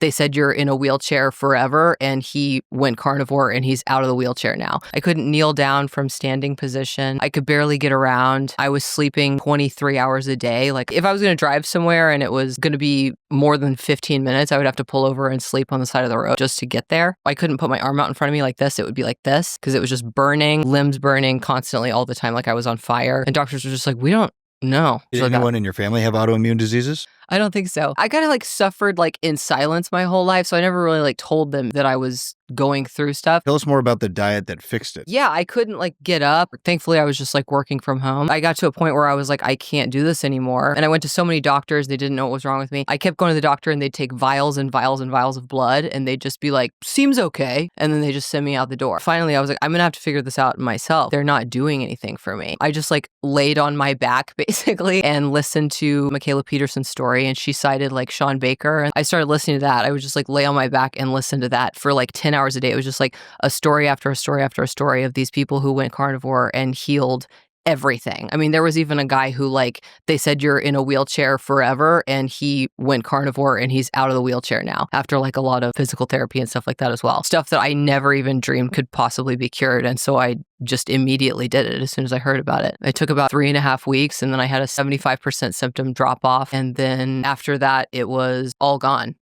they said you're in a wheelchair forever, and he went carnivore and he's out of the wheelchair now. I couldn't kneel down from standing position. I could barely get around. I was sleeping 23 hours a day. Like if I was going to drive somewhere and it was going to be more than 15 minutes, I would have to pull over and sleep on the side of the road just to get there. I couldn't put my arm out in front of me like this. It would be like this because it was just burning, limbs burning constantly all the time. Like I was on fire. And doctors were just like, we don't know. Did anyone in your family have autoimmune diseases? I don't think so. I kind of like suffered like in silence my whole life. So I never really like told them that I was going through stuff. Tell us more about the diet that fixed it. Yeah, I couldn't like get up. Thankfully, I was just like working from home. I got to a point where I was like, I can't do this anymore. And I went to so many doctors. They didn't know what was wrong with me. I kept going to the doctor and they'd take vials and vials and vials of blood and they'd just be like, seems okay. And then they just send me out the door. Finally, I was like, I'm going to have to figure this out myself. They're not doing anything for me. I just like laid on my back basically and listened to Mikhaila Peterson's story. And she cited like Sean Baker. And I started listening to that. I would just like lay on my back and listen to that for like 10 hours a day. It was just like a story after a story after a story of these people who went carnivore and healed everything. I mean, there was even a guy who like, they said you're in a wheelchair forever and he went carnivore and he's out of the wheelchair now after like a lot of physical therapy and stuff like that as well. Stuff that I never even dreamed could possibly be cured. And so I just immediately did it as soon as I heard about it. It took about 3.5 weeks and then I had a 75% symptom drop off. And then after that, it was all gone.